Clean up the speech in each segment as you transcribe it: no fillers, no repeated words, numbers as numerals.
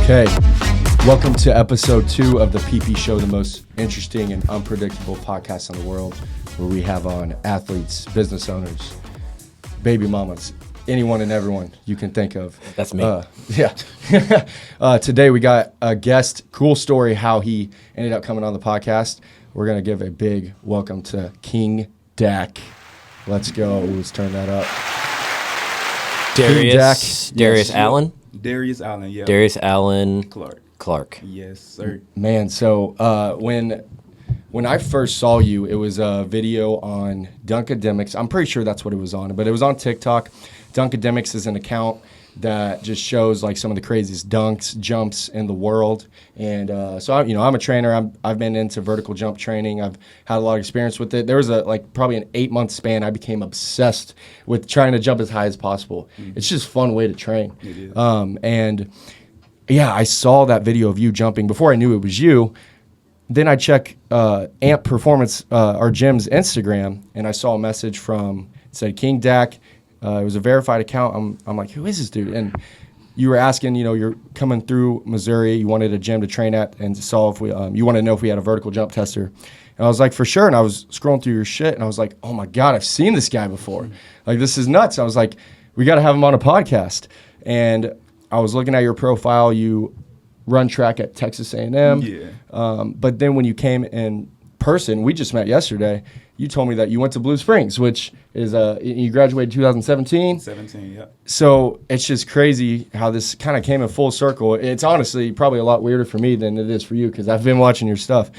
Okay, welcome to episode 2 of the PP Show, the most interesting and unpredictable podcast in the world, where we have on athletes, business owners, baby mamas, anyone and everyone you can think of. That's me. Today we got a guest, cool story how he ended up coming on the podcast. We're going to give a big welcome to King Dak. Let's go. Let's turn that up. Darius Allen? Darius Allen, yeah. Darius Allen Clark. Yes, sir. Man, so when I first saw you, it was a video on Dunkademics. I'm pretty sure that's what it was on, but it was on TikTok. Dunkademics is an account that just shows like some of the craziest dunks, jumps in the world. And so I'm a trainer. I've been into vertical jump training. I've had a lot of experience with it. There was probably an 8-month span. I became obsessed with trying to jump as high as possible. Mm-hmm. It's just a fun way to train. It is. And yeah, I saw that video of you jumping before I knew it was you. Then I check Amp Performance, our gym's Instagram, and I saw a message from, it said King Dak. It was a verified account. I'm like, who is this dude? And you were asking, you're coming through Missouri. You wanted a gym to train at and saw if you wanted to know if we had a vertical jump tester. And I was like, for sure. And I was scrolling through your shit, and I was like, oh my God, I've seen this guy before. Like, this is nuts. I was like, we got to have him on a podcast. And I was looking at your profile. You run track at Texas A&M. Yeah. But then when you came in person, we just met yesterday, you told me that you went to Blue Springs, which is you graduated 2017. 17, yeah. So it's just crazy how this kind of came in full circle. It's honestly probably a lot weirder for me than it is for you because I've been watching your stuff.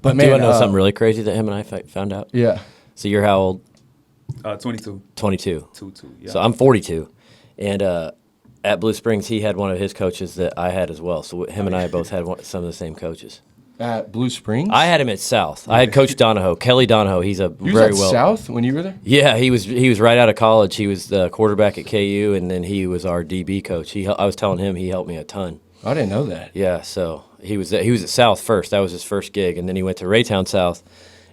But man, do you want to know something really crazy that him and I found out? Yeah. So you're how old? 22. 22. 22, yeah. So I'm 42. And at Blue Springs, he had one of his coaches that I had as well. So him and I both had some of the same coaches. At Blue Springs? I had him at South. I had Coach Donahoe, Kelly Donahoe. He's a you very was at South when you were there? Yeah, he was right out of college. He was the quarterback at KU, and then he was our DB coach. I was telling him he helped me a ton. I didn't know that. Yeah, so he was at South first. That was his first gig, and then he went to Raytown South,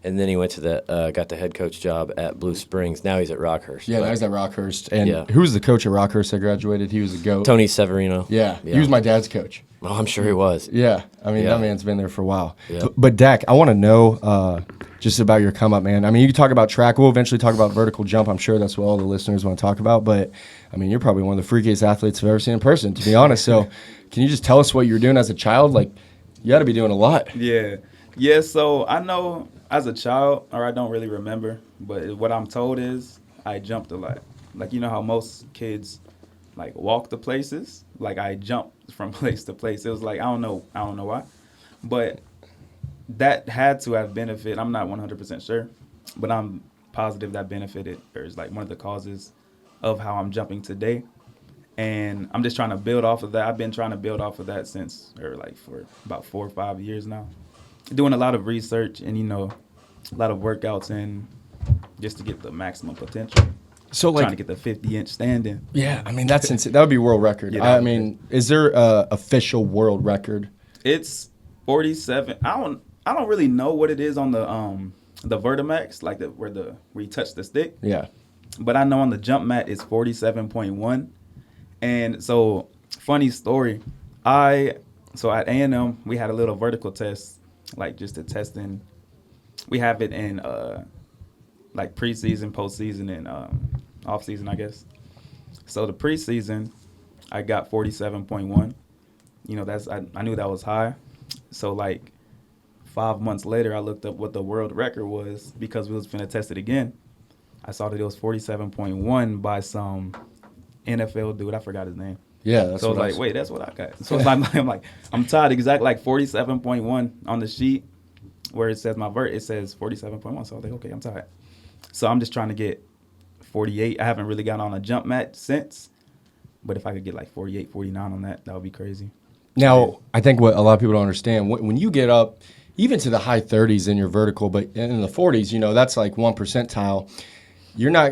and then he went to got the head coach job at Blue Springs. Now he's at Rockhurst. Yeah, now he's at Rockhurst. And who was the coach at Rockhurst that graduated? He was a GOAT. Tony Severino. Yeah, he was my dad's coach. Oh, I'm sure he was. Yeah, I mean, that man's been there for a while. Yeah. But Dak, I want to know just about your come up, man. I mean, you can talk about track. We'll eventually talk about vertical jump. I'm sure that's what all the listeners want to talk about. But, I mean, you're probably one of the freakiest athletes I've ever seen in person, to be honest. So can you just tell us what you were doing as a child? Like, you got to be doing a lot. Yeah. Yeah, so I know as a child, or I don't really remember, but what I'm told is I jumped a lot. Like, you know how most kids, like, walk to places? Like, I jumped from place to place. It was like, I don't know why. But that had to have benefited. I'm not 100% sure, but I'm positive that benefited, or is like one of the causes of how I'm jumping today. And I'm just trying to build off of that. I've been trying to build off of that for about 4 or 5 years now. Doing a lot of research and, a lot of workouts and just to get the maximum potential. So, like, trying to get the 50-inch standing. Yeah, I mean, that's insane. That would be world record. Yeah, I mean, is there a official world record? It's 47. I don't really know what it is on the Vertimax, like where you touch the stick. Yeah. But I know on the jump mat it's 47.1. And so, funny story. So at A&M we had a little vertical test, like just a testing. We have it in like preseason, postseason, and off season, I guess. So the preseason, I got 47.1. I knew that was high. So like 5 months later, I looked up what the world record was because we was finna test it again. I saw that it was 47.1 by some NFL dude. I forgot his name. Yeah, that's so I was like, wait, that's what I got. So I'm tied exactly like 47.1 on the sheet where it says my vert. It says 47.1. So I was like, okay, I'm tied. So I'm just trying to get 48. I haven't really gotten on a jump mat since, but if I could get like 48, 49 on that would be crazy. Now, I think what a lot of people don't understand, when you get up even to the high 30s in your vertical, but in the 40s, that's like 1 percentile. You're not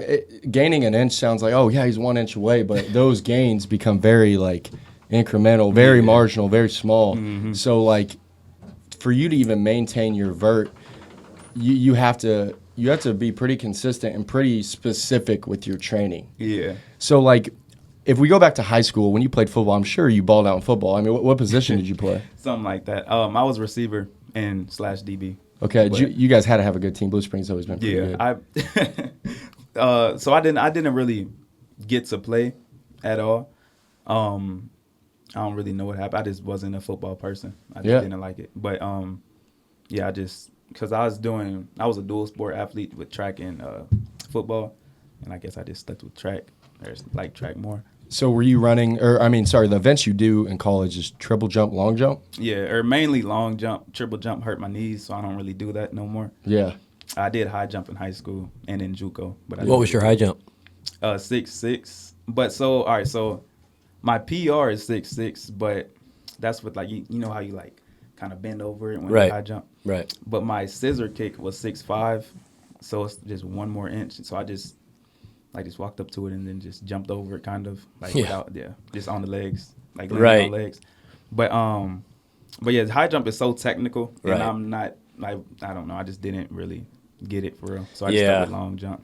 gaining an inch. Sounds like, oh yeah, he's 1 inch away, but those gains become very like incremental, very marginal, very small. Mm-hmm. So like, for you to even maintain your vert, you have to be pretty consistent and pretty specific with your training. Yeah. So like, if we go back to high school, when you played football, I'm sure you balled out in football. I mean, what position did you play? Something like that. I was receiver and slash DB. Okay, But- you guys had to have a good team. Blue Springs always been pretty good. So I didn't really get to play at all. I don't really know what happened. I just wasn't a football person. I just didn't like it. But yeah, because I was a dual sport athlete with track and football, and I guess I just stuck with track. I just like track more. So were you running, the events you do in college is triple jump, long jump? Yeah, or mainly long jump. Triple jump hurt my knees, so I don't really do that no more. Yeah. I did high jump in high school and in JUCO. But What was your high jump? 6'6". But so all right, so my PR is 6'6", but that's with like you know how you like kind of bend over it when you high jump. Right. But my scissor kick was 6'5", so it's just one more inch. So I just walked up to it and then just jumped over it, kind of like just on the legs, like landing on legs. But yeah, high jump is so technical, and I'm not like I don't know. I just didn't really get it for real, so I just stuck with long jump.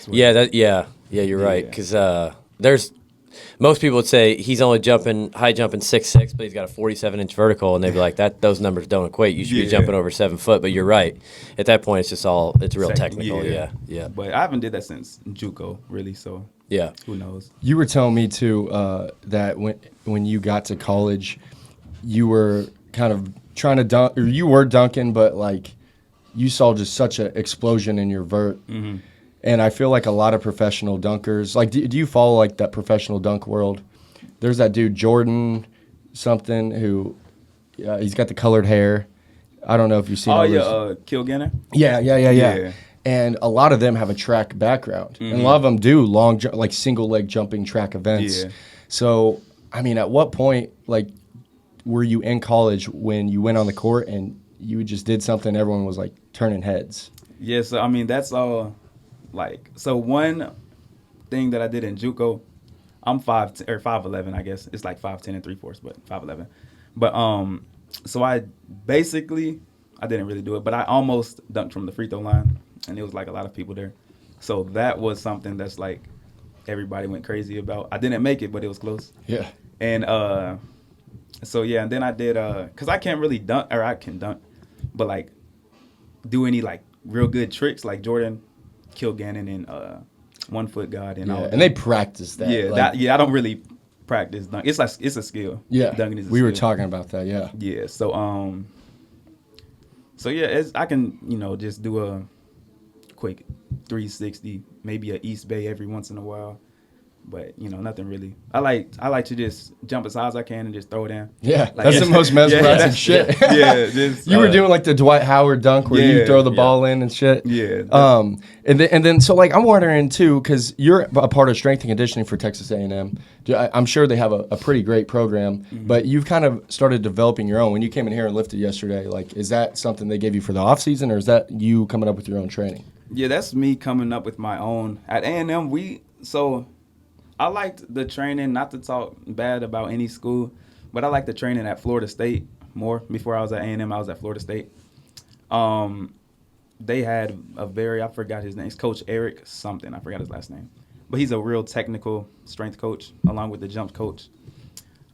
You're right. Because there's most people would say he's only high jumping 6'6", but he's got a 47-inch vertical, and they'd be like, those numbers don't equate. You should be jumping over 7 foot. But you're right. At that point, it's real technical. Yeah. But I haven't did that since JUCO, really. So who knows? You were telling me too that when you got to college, you were kind of trying to dunk, or you were dunking, but like you saw just such an explosion in your vert. Mm-hmm. And I feel like a lot of professional dunkers, like, do you follow like that professional dunk world? There's that dude Jordan something who, he's got the colored hair. I don't know if you've seen. Kilgannon. Yeah. And a lot of them have a track background, and a lot of them do long, like single leg jumping track events. Yeah. So, I mean, at what point, like, were you in college when you went on the court and you just did something everyone was like turning heads? Yeah. So I mean, that's all. Like, so one thing that I did in JUCO, I'm 5'11", I guess. It's like 5'10" and 3/4, but 5'11". But so I didn't really do it, but I almost dunked from the free throw line, and it was like a lot of people there. So that was something that's like everybody went crazy about. I didn't make it, but it was close. Yeah. And and then I did because I can't really dunk, or I can dunk, but like do any like real good tricks like Jordan, Kilgannon, and 1 foot God, and all that. And they practice that. I don't really practice dunk. It's like it's a skill. Yeah, dunking is a we skill. were talking about that. Yeah. Yeah. So I can just do a quick 360, maybe a East Bay every once in a while. But nothing really. I like to just jump as high as I can and just throw it in. Yeah, like, that's the most mesmerizing shit. You were doing like the Dwight Howard dunk where you throw the ball in and shit. Yeah. And then so like I'm wondering too, because you're a part of strength and conditioning for Texas A&M. I'm sure they have a pretty great program, but you've kind of started developing your own. When you came in here and lifted yesterday, like is that something they gave you for the off season, or is that you coming up with your own training? Yeah, that's me coming up with my own. At A&M, I liked the training, not to talk bad about any school, but I liked the training at Florida State more. Before I was at A&M, I was at Florida State. They had I forgot his name. It's Coach Eric something. I forgot his last name. But he's a real technical strength coach along with the jump coach.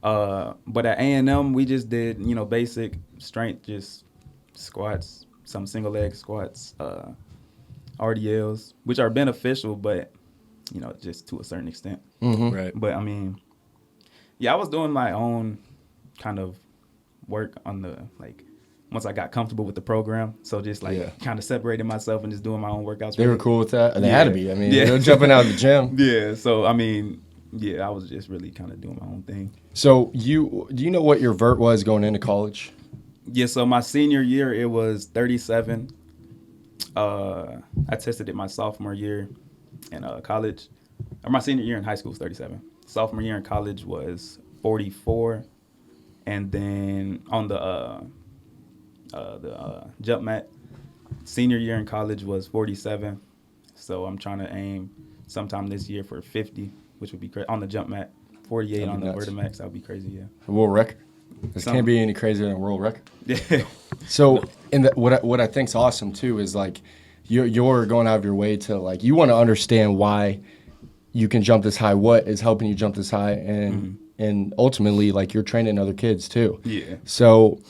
But at A&M, we just did, basic strength, just squats, some single leg squats, RDLs, which are beneficial, but just to a certain extent. Mm-hmm. Right. But I mean, I was doing my own kind of work on the, like, once I got comfortable with the program. So just kind of separating myself and just doing my own workouts. They were cool with that? And they had to be. I mean, they were jumping out of the gym. Yeah. So, I mean, I was just really kind of doing my own thing. So do you know what your vert was going into college? Yeah. So my senior year, it was 37. I tested it my sophomore year in college, or my senior year in high school was 37. Sophomore year in college was 44, and then on the jump mat, senior year in college was 47. So I'm trying to aim sometime this year for 50, which would be crazy. On the jump mat, 48 on the Vertimax, that would be crazy. Yeah, A world record. This can't be any crazier than a world record. Yeah. So, what I think's awesome too is like you're going out of your way to like you want to understand why you can jump this high, what is helping you jump this high, and ultimately, like, you're training other kids too. Yeah. So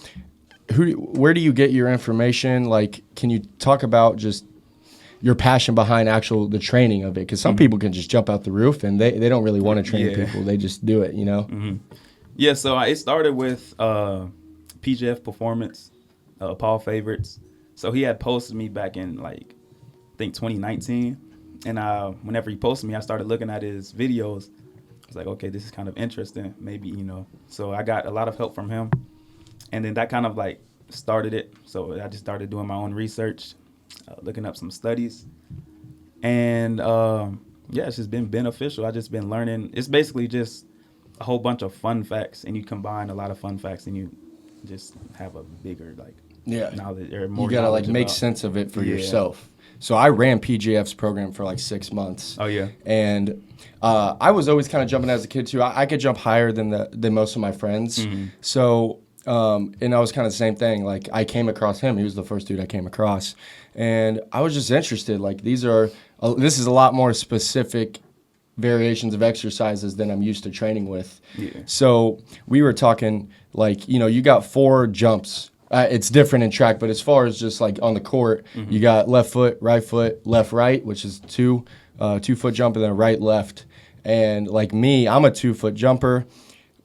where do you get your information? Like, can you talk about just your passion behind the training of it? Because some people can just jump out the roof and they don't really want to train people. They just do it, you know? Yeah, so it started with PGF Performance, Paul Favorites. So he had posted me back in, like, I think 2019. And whenever he posted me, I started looking at his videos. I was like, okay, this is kind of interesting. Maybe, you know. So I got a lot of help from him. And then that kind of, like, started it. So I just started doing my own research, looking up some studies. And, yeah, it's just been beneficial. I've just been learning. It's basically just a whole bunch of fun facts. And you combine a lot of fun facts and you just have a bigger, like, knowledge. Or more you got to, like, knowledge make about. sense of it for yourself. So I ran PGF's program for like 6 months. Oh, yeah. And I was always kind of jumping as a kid too. I could jump higher than most of my friends. So, and I was kind of the same thing. Like, I came across him. He was the first dude I came across. And I was just interested. Like, this is a lot more specific variations of exercises than I'm used to training with. Yeah. So we were talking, like, you know, you got 4 jumps. It's different in track, but as far as just like on the court, you got left foot, left, right, which is 2-foot jump, and then right, left. And like me, I'm a 2-foot jumper.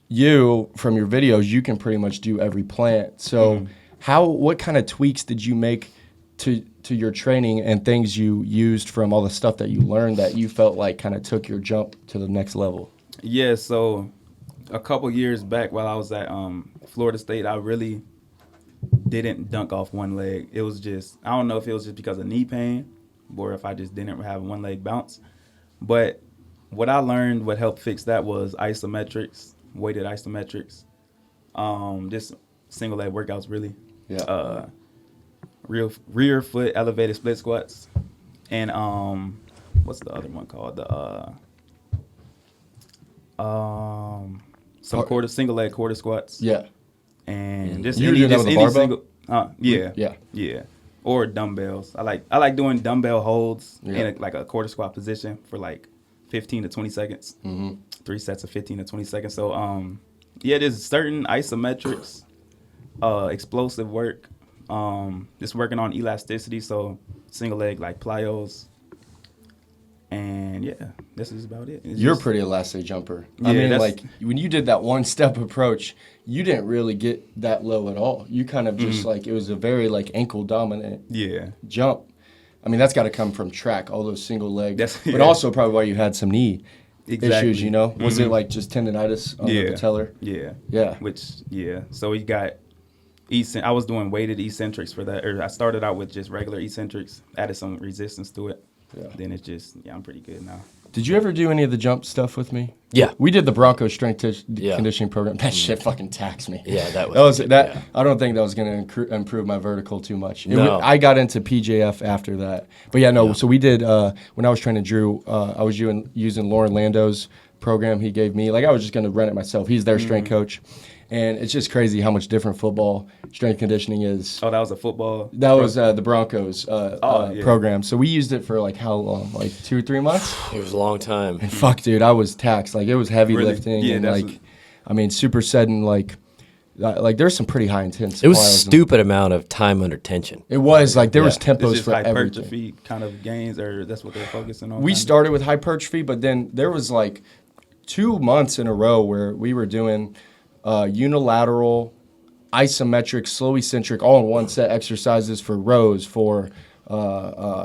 You, from your videos, you can pretty much do every plant. So what kind of tweaks did you make to your training and things you used from all the stuff that you learned that you felt like kind of took your jump to the next level? Yeah, so a couple years back while I was at Florida State, I really didn't dunk off one leg. It was just, I don't know if it was just because of knee pain or if I just didn't have one leg bounce. But what I learned, what helped fix that was isometrics, weighted isometrics, just single leg workouts really. Yeah. Rear foot elevated split squats, and what's the other one called? The single leg quarter squats. Yeah. And just You any, do that just with a any barbell? single, yeah, or dumbbells. I like doing dumbbell holds in like a quarter squat position for like 15 to 20 seconds. 3 sets of 15 to 20 seconds. So there's certain isometrics, explosive work, just working on elasticity. So single leg like plyos. And yeah, this is about it. You're a pretty elastic jumper. I mean, like, when you did that one-step approach, you didn't really get that low at all. You kind of just, like, it was a very, like, ankle-dominant jump. I mean, that's got to come from track, all those single legs. But also probably why you had some knee issues, you know? Was it, like, just tendonitis on the patellar? Yeah. So we got I was doing weighted eccentrics for that. Or I started out with just regular eccentrics, added some resistance to it. Yeah. Then it's just, I'm pretty good now. Did you ever do any of the jump stuff with me? Yeah. We did the Bronco strength conditioning program. That shit fucking taxed me. Yeah, that was good, that. Yeah. I don't think that was going to improve my vertical too much. I got into PJF after that. But so we did, when I was training Drew, I was using Lauren Lando's program he gave me. Like, I was just going to run it myself. He's their strength coach. And it's just crazy how much different football strength conditioning is. Oh, that was a football? That was the Broncos program. So we used it for, like, how long? Like 2 or 3 months? It was a long time. And fuck, dude, I was taxed. Like, it was heavy lifting. Yeah, and, like, supersetting, like there's some pretty high intense. It was a stupid amount of time under tension. It was. Like, there was tempos for hypertrophy everything. kind of gains, or that's what they're focusing on? We started with hypertrophy, but then there was, like, 2 months in a row where we were doing unilateral, isometric, slow eccentric, all in one set exercises for rows, for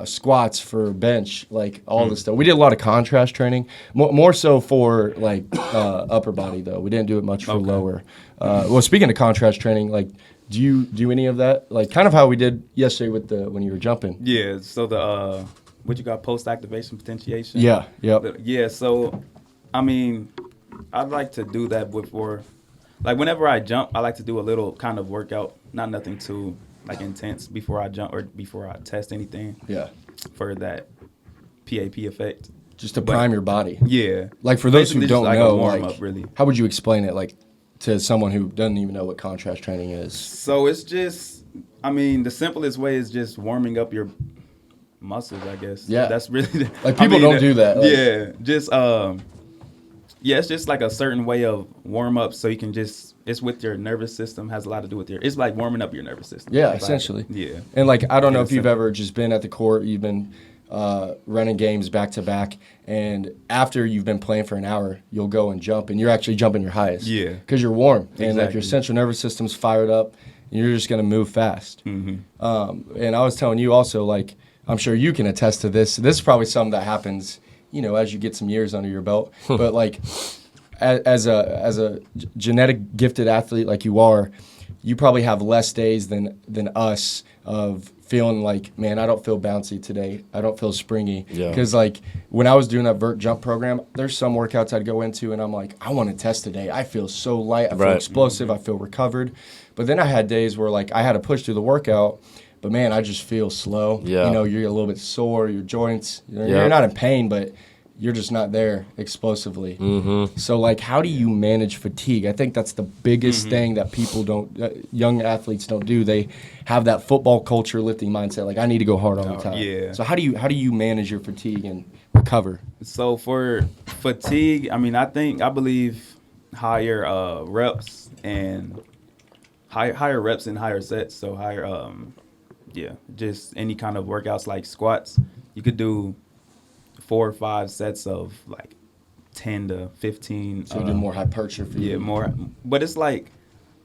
squats, for bench, like all this stuff. We did a lot of contrast training, more so for like upper body though. We didn't do it much for lower. Well, speaking of contrast training, like, do you do any of that? Like, kind of how we did yesterday with when you were jumping. Yeah. So the what you got, post activation potentiation. Yeah. Yep. Yeah. So, I mean, I'd like to do that before. Like, whenever I jump, I like to do a little kind of workout, not nothing too, like, intense before I jump or before I test anything. Yeah. For that PAP effect. Just to prime your body. Yeah. Like, for those who don't know, warm like, up, really. How would you explain it, like, to someone who doesn't even know what contrast training is? So it's just, I mean, the simplest way is just warming up your muscles, I guess. Yeah. That's really Like, people don't do that, like- yeah, just yeah, it's just like a certain way of warm up, so you can just it's with your nervous system. Has a lot to do with it's like warming up your nervous system. Yeah, If I- essentially. yeah. And like, I don't know Yeah, if you've simple. ever just been at the court, you've been running games back to back, and after you've been playing for an hour, you'll go and jump, and you're actually jumping your highest. Yeah. Because you're warm, and like your Exactly. central nervous system's fired up, and you're just gonna move fast. Mm-hmm. And I was telling you also, like, I'm sure you can attest to this. This is probably something that happens, you know, as you get some years under your belt. But like, as a genetic gifted athlete like you are, you probably have less days than us of feeling like, man, I don't feel bouncy today. I don't feel springy. Yeah. Because like when I was doing that vert jump program, there's some workouts I'd go into and I'm like, I want to test today. I feel so light. I feel Right. explosive. I feel recovered. But then I had days where like I had to push through the workout, but man, I just feel slow. Yeah. You know, you're a little bit sore, your joints, Yeah. you're not in pain, but you're just not there explosively. Mm-hmm. So, like, how do you manage fatigue? I think that's the biggest thing that people don't, young athletes don't do. They have that football culture lifting mindset, like, I need to go hard all the time. yeah. So, how do you manage your fatigue and recover? So for fatigue, I mean, I believe higher reps and higher reps and higher sets. So higher, just any kind of workouts like squats. You could do 4 or 5 sets of like 10 to 15. So, do more hypertrophy. Yeah, more. But it's like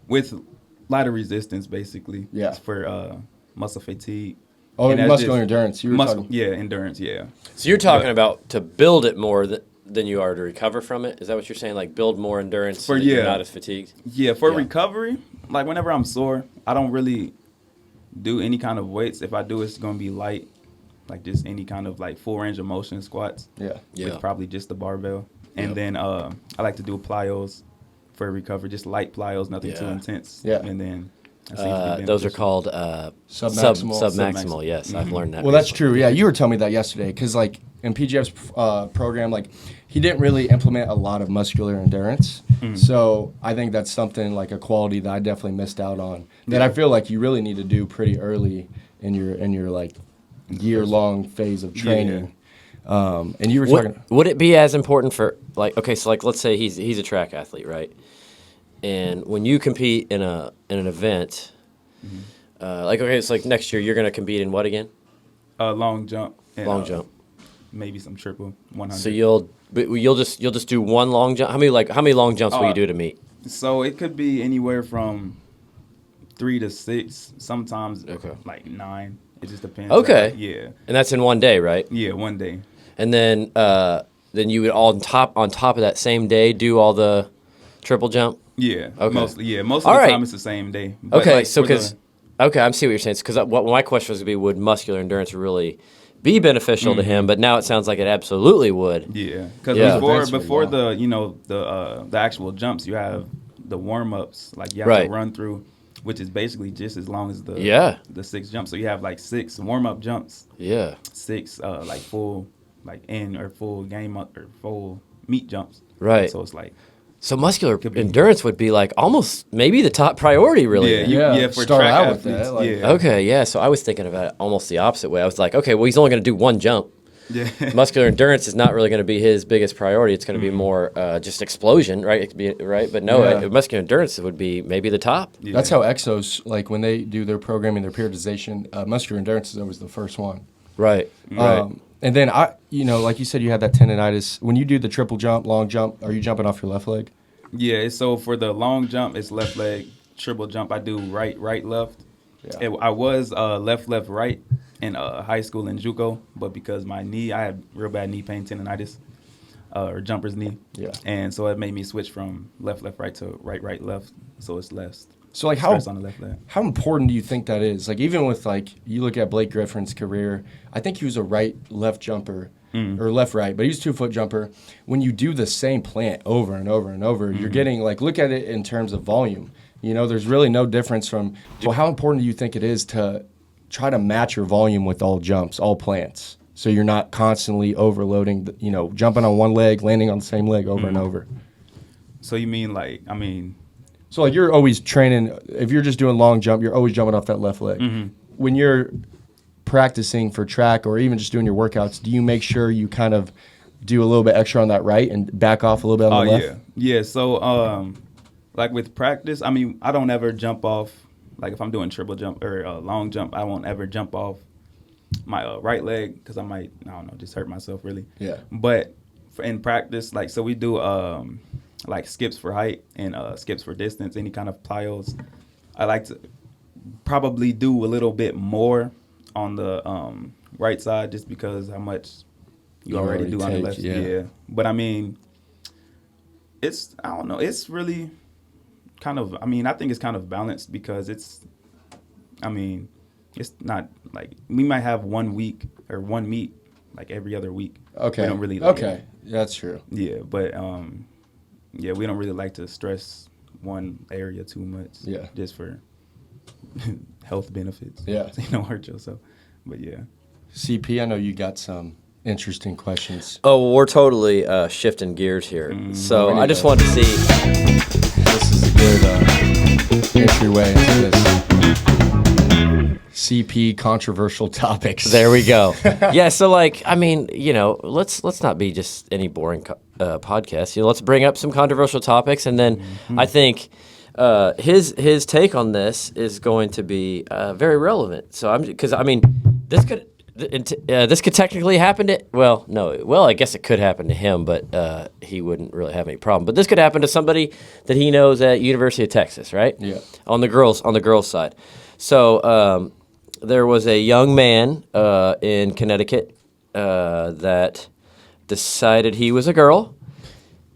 with a lot of resistance, basically. Yeah. It's for muscle fatigue. Oh, And that's muscular just- endurance. You were talking. Yeah, endurance, yeah. So you're talking But- about to build it more than you are to recover from it? Is that what you're saying? Like build more endurance so For- that you're yeah. not as fatigued? Yeah, for Yeah. recovery, like whenever I'm sore, I don't really do any kind of weights. If I do, it's going to be light, like just any kind of like full range of motion squats. Yeah. Yeah. With probably just the barbell. And Yep. then I like to do plyos for recovery, just light plyos, nothing too Yeah. intense. Yeah. And then that seems to be Those are beneficial. called Submaximal. submaximal. Yes, I've learned that. Well, that's recently. true. Yeah, you were telling me that yesterday because, like, in PGF's program, like, he didn't really implement a lot of muscular endurance. So I think that's something like a quality that I definitely missed out on. That I feel like you really need to do pretty early in your like year-long phase of training. And you were talking. Would it be as important for like okay, so like let's say he's a track athlete, right? And when you compete in an event, like okay, it's like next year you're going to compete in what again? Long jump. And, Long jump. Maybe some triple 100. So you'll just do one long jump. How many long jumps will you do to meet? So it could be anywhere from 3 to 6, sometimes Okay. like 9. It just depends. Okay. Yeah. And that's in one day, right? Yeah, one day. And then you would on top of that same day do all the triple jump. Yeah. Okay. Mostly. Yeah. Most All of the right. time it's the same day. But Okay, like so for the- because I see what you're saying. Because what my question was going to be, would muscular endurance really be beneficial to him? But now it sounds like it absolutely would. Yeah, because Yeah. Depends what you before want. the actual jumps, you have the warm ups. Like you have Right. to run through, which is basically just as long as the Yeah. the 6 jumps. So you have like 6 warm up jumps, Yeah. 6 like full like in or full game up or full meet jumps. Right. So it's like So muscular Could be. endurance would be like almost maybe the top priority, really. yeah, then. Yeah, for start track out with athletes, that, like- yeah, Okay, yeah. So I was thinking about it almost the opposite way. I was like, okay, well, he's only going to do one jump. yeah. Muscular endurance is not really going to be his biggest priority. It's going to be more just explosion, right? It could be, right? But no, Yeah. muscular endurance would be maybe the top. Yeah. That's how Exos, like, when they do their programming, their periodization, muscular endurance is always the first one. Right. Right. And then like you said, you had that tendonitis. When you do the triple jump, long jump, are you jumping off your left leg? Yeah, so for the long jump, it's left leg. Triple jump, I do right, left. Yeah. I was left, right in high school in JUCO, but because my knee, I had real bad knee pain, tendonitis, or jumper's knee. Yeah. And so it made me switch from left, right to right, left. So it's less So like stress on the left leg. how important do you think that is? Like even with like you look at Blake Griffin's career, I think he was a right-left jumper or left-right, but he was 2-foot jumper. When you do the same plant over and over and over, you're getting like look at it in terms of volume. You know, there's really no difference from. Well, how important do you think it is to try to match your volume with all jumps, all plants, so you're not constantly overloading? Jumping on one leg, landing on the same leg over and over. So you mean So like you're always training. If you're just doing long jump, you're always jumping off that left leg. When you're practicing for track or even just doing your workouts, do you make sure you kind of do a little bit extra on that right and back off a little bit on the left? Yeah. So, like with practice, I mean, I don't ever jump off. Like if I'm doing triple jump or long jump, I won't ever jump off my right leg because I might, I don't know, just hurt myself really. Yeah. But in practice, like, so we do like skips for height and skips for distance, any kind of plyos. I like to probably do a little bit more on the right side just because how much you already do on the left. Yeah. But I mean, it's, I don't know, it's really kind of, I mean, I think it's kind of balanced because it's, I mean, it's not like, we might have 1 week or one meet like every other week. Okay. We don't really like, okay. That's true. Yeah, but yeah, we don't really like to stress one area too much. Yeah. Just for health benefits. Yeah. So you don't hurt yourself. But yeah. CP, I know you got some interesting questions. Oh, well, we're totally shifting gears here. So I just wanted to see. This is a good entryway into this. CP controversial topics. There we go. Yeah, so like, I mean, you know, let's not be just any boring podcast. You know, let's bring up some controversial topics, and then I think his take on this is going to be very relevant. So because I mean, this could technically happen to, I guess it could happen to him, but he wouldn't really have any problem. But this could happen to somebody that he knows at University of Texas, right? Yeah. On the girls' side. So there was a young man in Connecticut that decided he was a girl,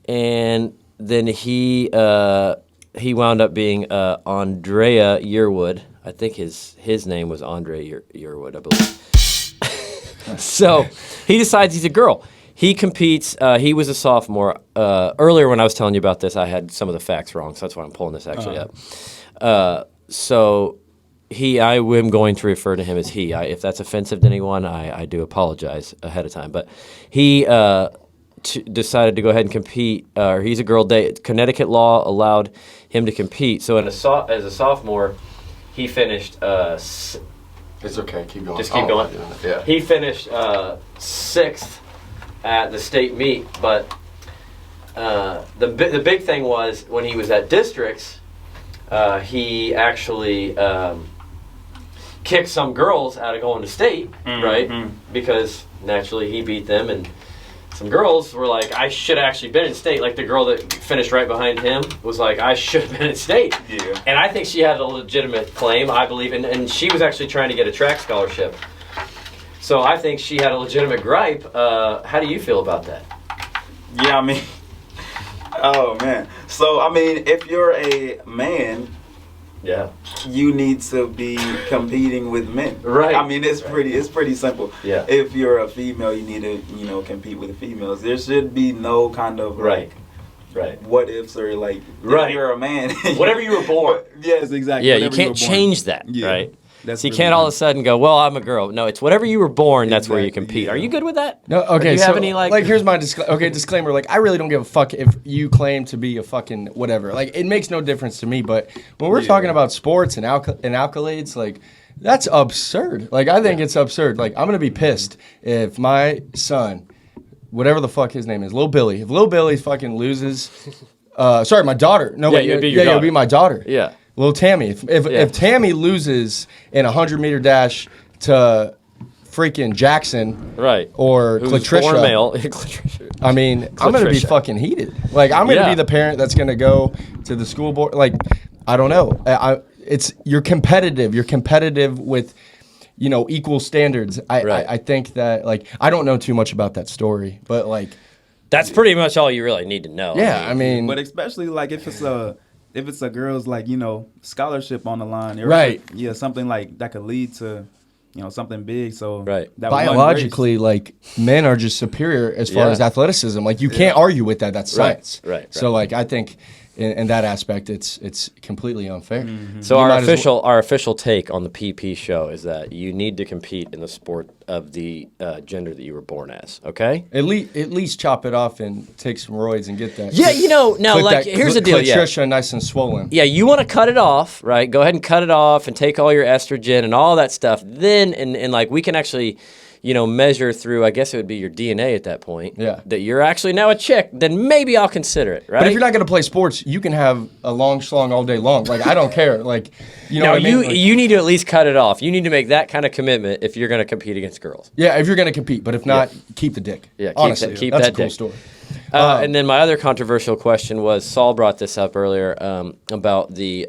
and then he wound up being Andrea Yearwood. I think his name was Andre Yearwood, I believe. So he decides he's a girl. He competes. He was a sophomore. Earlier when I was telling you about this, I had some of the facts wrong, so that's why I'm pulling this actually up. So I am going to refer to him as he. If that's offensive to anyone, I do apologize ahead of time. But he decided to go ahead and compete. He's a girl. Connecticut law allowed him to compete. So as a sophomore, he finished. It's okay. Keep going. Just keep going. Yeah. He finished 6th at the state meet, but the big thing was when he was at districts, he actually kicked some girls out of going to state, right? Because naturally he beat them, and some girls were like, I should have actually been in state. Like the girl that finished right behind him was like, I should have been in state. Yeah. And I think she had a legitimate claim, I believe, and she was actually trying to get a track scholarship. So I think she had a legitimate gripe. How do you feel about that? Yeah, I mean, oh man. So I mean, if you're a man, Yeah. you need to be competing with men. Right. I mean, it's pretty simple. Yeah. If you're a female, you need to, compete with the females. There should be no kind of Right. what ifs or like Right. if you're a man. Whatever you were born. Yes, exactly. Yeah, Whatever you can't were born. change that, Yeah. right? That's So you really can't all of a nice. sudden go, well, I'm a girl. No, it's whatever you were born, that's where you Exactly, compete. yeah. Are you good with that? No, Or okay. do you so, have any like here's my disclaimer. Like, I really don't give a fuck if you claim to be a fucking whatever. Like, it makes no difference to me. But when we're talking about sports and accolades, like, that's absurd. Like, I think it's absurd. Like, I'm gonna be pissed if my son, whatever the fuck his name is, Lil Billy, if Lil Billy fucking loses. Sorry, my daughter. No, Yeah, it'd be your it'd daughter. be my daughter. Yeah. Little Tammy. If Tammy loses in a 100-meter dash to freaking Jackson, Right. or Who's Clatricia, born male. I mean, I'm gonna be Clatricia. fucking heated. Like, I'm gonna Yeah. be the parent that's gonna go to the school board. Like, I don't know. You're competitive. You're competitive with, equal standards. Right. I think that, like, I don't know too much about that story, but like, That's pretty much all you really need to know. yeah, I mean, But especially like if it's a girl's like scholarship on the line, or Right. Yeah, something like that could lead to something big. So Right. that one biologically, like, men are just superior as far Yeah. as athleticism. Like, you can't argue with that. That's Right, science. right. So, like, I think in that aspect, it's completely unfair. So You our might as well- official take on the PP show is that you need to compete in the sport of the gender that you were born as. Okay. at least chop it off and take some roids and get that. Yeah, now Clip like that here's the deal. Yeah. Patricia nice and swollen. Yeah, you want to cut it off, right? Go ahead and cut it off and take all your estrogen and all that stuff. Then, and like we can actually, measure through, I guess it would be your DNA at that point. Yeah. That you're actually now a chick. Then maybe I'll consider it, right? But if you're not going to play sports, you can have a long schlong all day long. Like, I don't care. Like, you know now what I mean? Like, you need to at least cut it off. You need to make that kind of commitment if you're going to compete against girls. yeah, if you're going to compete. But if not, keep the dick. Yeah, honestly. keep that's that a cool dick. story. And then my other controversial question was Saul brought this up earlier about the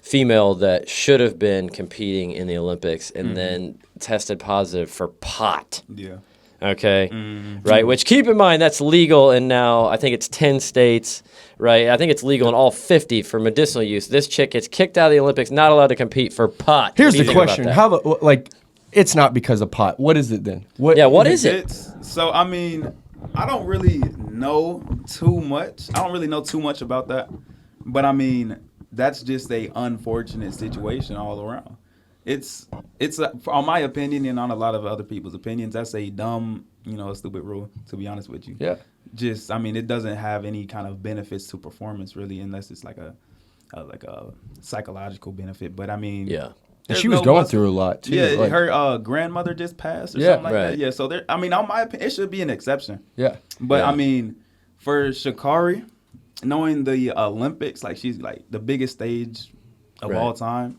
female that should have been competing in the Olympics and then tested positive for pot. Yeah. Okay. Right. Which keep in mind that's legal in now I think it's 10 states. Right. I think it's legal in all 50 for medicinal use. This chick gets kicked out of the Olympics, not allowed to compete for pot. Here's What do the you think about question. that? How the, like, it's not because of pot. What is it then? What is it? So I mean, I don't really know too much. I don't really know too much about that. But I mean, that's just a unfortunate situation all around. It's on my opinion and on a lot of other people's opinions, that's a dumb, a stupid rule, to be honest with you. Yeah. Just, I mean, it doesn't have any kind of benefits to performance really, unless it's like a psychological benefit. But I mean, Yeah. And there's she was no going muscle- through a lot, too. Yeah, like, her grandmother just passed or Yeah. something like Right. that. Yeah, so there, I mean, on my opinion, it should be an exception. yeah. But Yeah. I mean, for Sha'Carri, knowing the Olympics, like she's like the biggest stage of Right. all time.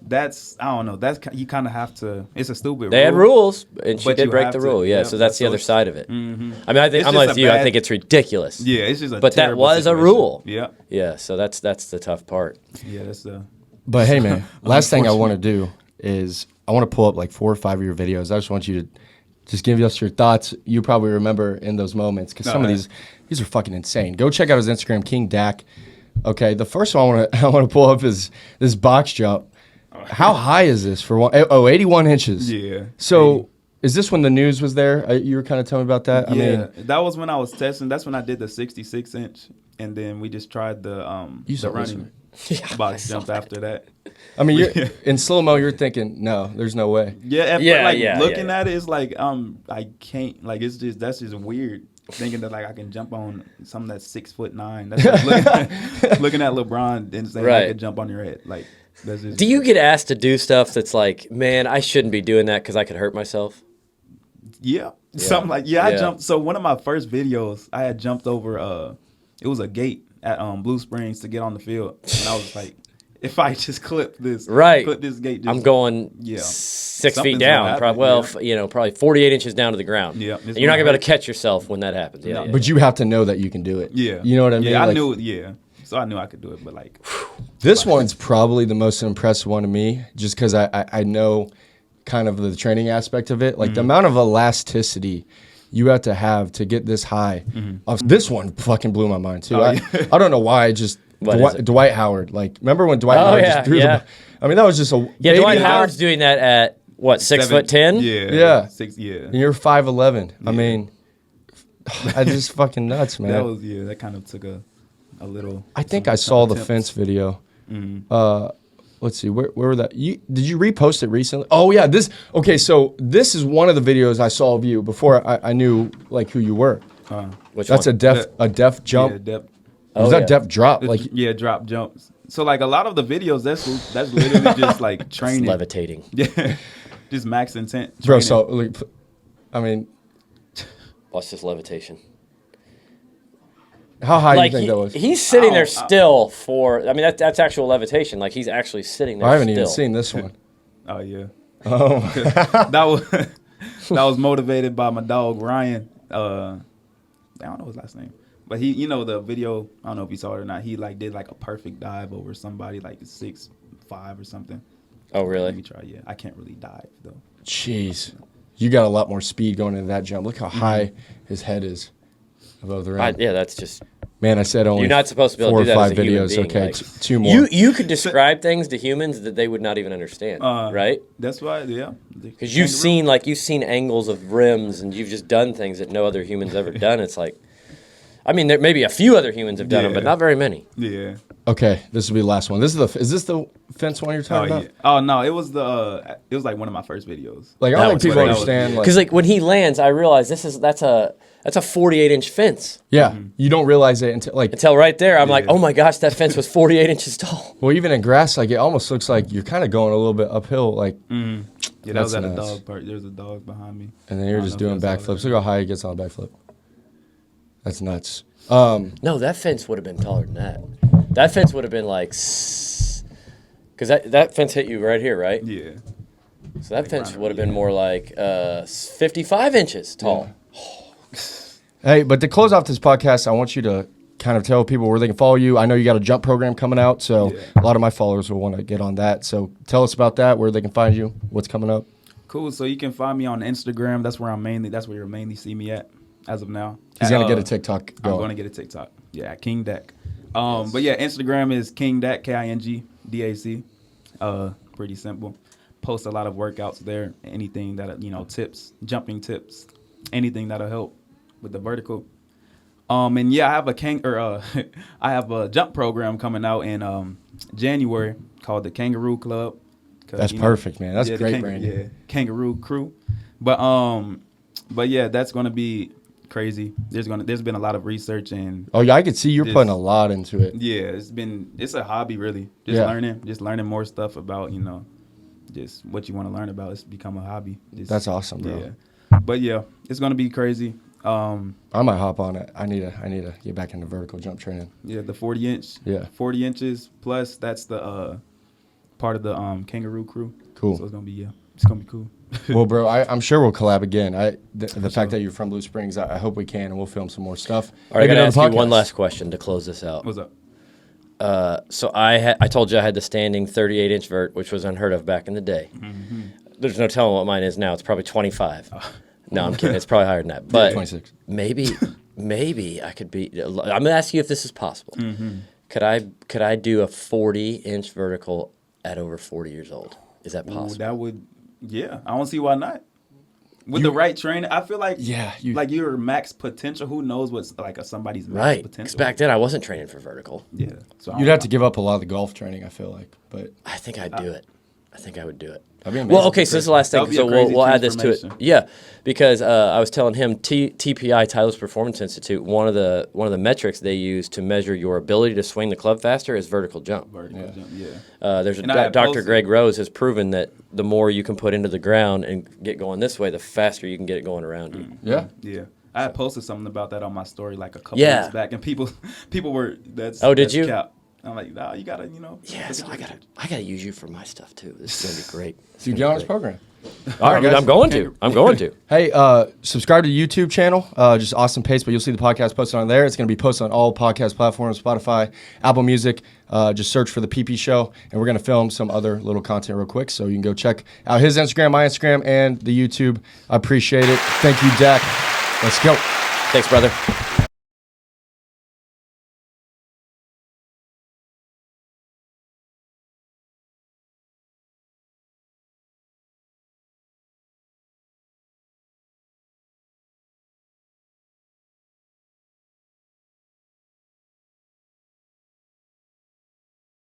That's I don't know. That's you kind of have to. It's a stupid. They had rule. rules, and she But did you break have the to, rule. Yeah, yeah, so that's the so other it's- side of it. Mhm. I mean, I think It's I'm just like a you. I bad- think it's ridiculous. Yeah, it's just a. But that terrible was a situation. rule. Yeah, Yeah, so that's the tough part. yeah. That's the. But hey, man, last thing I want to do is I want to pull up like 4 or 5 of your videos. I just want you to just give us your thoughts. You probably remember in those moments because some of Alright. these are fucking insane. Go check out his Instagram, King Dak. Okay, the first one I want to pull up is this box jump. How high is this for one? Oh, 81 inches. Yeah. So 80. is this when the news was there? You were kind of telling me about that. I Yeah, mean, that was when I was testing. That's when I did the 66-inch, and then we just tried the You the saw this running Yeah, box jump after that. you're, in slow mo, you're thinking, no, there's no way. Yeah, Yeah, looking yeah. at it, it's like I can't like it's just that's just weird. Thinking that like I can jump on something that's 6'9". That's like looking at LeBron and saying I Right. could jump on your head. Like that's just Do you get asked to do stuff that's like, man, I shouldn't be doing that because I could hurt myself? yeah. Something like I Yeah. jumped. So one of my first videos, I had jumped over it was a gate at Blue Springs to get on the field, and I was like, if I just clip this gate, just, I'm going Yeah. 6 Something's feet gonna down. happen, Probably, yeah. probably 48 inches down to the ground. Yeah, And it's you're not gonna gonna be able hurt. to catch yourself when that happens. Yeah, yeah. But you have to know that you can do it. Yeah, You know what I mean? Yeah, I Like, knew it. Yeah, so I knew I could do it, but like, This one's probably the most impressive one to me, just because I know kind of the training aspect of it. Like the amount of elasticity you have to get this high. This one fucking blew my mind too. Oh, I, yeah. I don't know why. Just What is it? Dwight Howard. Like remember when Dwight Oh, Howard yeah, just threw yeah. the? I mean that was just a Yeah, baby Dwight high. Howard's doing that at what 6'10"? Yeah, Yeah. 6. Yeah, And you're 5'11". I mean, I just fucking nuts, man. that was that kind of took a little. I think some- I saw some the attempts. fence video. Let's see, where were that? Did you repost it recently? Oh yeah, okay. So this is one of the videos I saw of you before I knew like who you were. Which That's one? a def jump. Yeah, depth. Was Oh, that yeah. def drop? It's- Like yeah, drop jumps. So like a lot of the videos, that's literally just like It's training. levitating. Yeah, just max intent. bro. Training. So like, I mean, Watch this levitation. how high Like do you think that was? he's sitting there Ow, still for. I mean, that's actual levitation. Like he's actually sitting there. I haven't still. even seen this one. Oh yeah, Oh, that was that was motivated by my dog Ryan. I don't know his last name, but he, the video. I don't know if you saw it or not. He like did like a perfect dive over somebody like 6'5" or something. Oh Let me really? try. Yeah, I can't really dive though. jeez, you got a lot more speed going into that jump. Look how high his head is above the rim. Yeah, that's just. Man, I said only You're not supposed to be able 4 to or do that as 5 a human videos. being, Okay, like- 2 more. You could describe things to humans that they would not even understand, right? That's why. Yeah, Because you've seen angles of rims and you've just done things that no other human's ever done. It's like, I mean, there maybe a few other humans have done them, but Yeah. not very many. Yeah. Okay, this will be the last one. Is this the fence one you're Oh talking yeah. about? Oh no, it was like one of my first videos. Like I That don't think one's people great. understand. Like, Because like when he lands, I realize that's a 48-inch fence. yeah, you don't realize it Until right there, I'm like, Yeah. oh my gosh, that fence was 48 inches tall. well, even in grass, like it almost looks like you're kind of going a little bit uphill, like, Yeah, that was That's at a nuts. dog park. There's a dog behind me. and then you're I don't just know doing if y'all saw backflips. that. Look how high he gets on a backflip. That's nuts. No, that fence would have been taller than that. That fence would have been like, because that fence hit you right here, right? Yeah. So that fence right would have around been more like 55 inches tall. Hey, but to close off this podcast, I want you to kind of tell people where they can follow you. I know you got a jump program coming out, so Yeah. a lot of my followers will want to get on that. So tell us about that, where they can find you, what's coming up. Cool. So you can find me on Instagram. That's where you'll mainly see me at as of now. He's going to get a TikTok I'm going. going to get a TikTok. Yeah, King Dak. But yeah, Instagram is King Dak, KingDac. Pretty simple. Post a lot of workouts there. Anything that tips, jumping tips, anything that'll help with the vertical. And yeah, I have a jump program coming out in January called the Kangaroo Club. That's perfect, man. That's great branding. Yeah, Kangaroo Crew. But yeah, that's gonna be crazy. There's been a lot of research and Oh, yeah, I could see you're Just- putting a lot into it. yeah, it's a hobby really. Just Yeah. learning more stuff about just what you want to learn about. It's become a hobby. That's awesome, bro. Yeah, but yeah, it's gonna be crazy. I might hop on it. I need to get back into vertical jump training. Yeah, the 40-inch. Yeah. 40 inches plus. That's the part of the Kangaroo Crew. Cool. So it's gonna be cool. Well, bro, I'm sure we'll collab again. The fact that you're from Blue Springs, I hope we can, and we'll film some more stuff. All right, I Maybe got to ask another you one podcast. last question to close this out. What's up? So I told you I had the standing 38-inch vert, which was unheard of back in the day. There's no telling what mine is now. It's probably 25. No, I'm kidding. It's probably higher than that. But 26. maybe I could be. I'm gonna ask you if this is possible. Could I do a 40-inch vertical at over 40 years old? Is that Ooh, possible? that would, yeah. I don't see why not. With the right training, I feel like like your max potential. Who knows what's like somebody's max Right. potential? Because back then I wasn't training for vertical. Yeah. So You'd have to give up a lot of the golf training, I feel like. But I think I'd do it. I think I would do it. that'd be amazing. Well, okay, so this is the last That thing. would be So a crazy we'll add this to it. transformation. Yeah, because I was telling him TPI, Tyler's Performance Institute, one of the metrics they use to measure your ability to swing the club faster is vertical jump. vertical jump. Yeah. There's And I had Dr. posted- Greg Rose has proven that the more you can put into the ground and get going this way, the faster you can get it going around you. yeah. Yeah. I had posted something about that on my story like a couple Yeah. weeks back, and people were that's. Oh, did that's you? Cap. I'm like, nah, you gotta, Yeah, so I gotta use you for my stuff too. This is gonna be great. So you get on this program. All right, guys. I'm going to. I'm going to. Hey, subscribe to the YouTube channel. Just awesome pace, but you'll see the podcast posted on there. It's going to be posted on all podcast platforms, Spotify, Apple Music. Just search for the PP Show, and we're going to film some other little content real quick, so you can go check out his Instagram, my Instagram, and the YouTube. I appreciate it. Thank you, Dak. Let's go. Thanks, brother.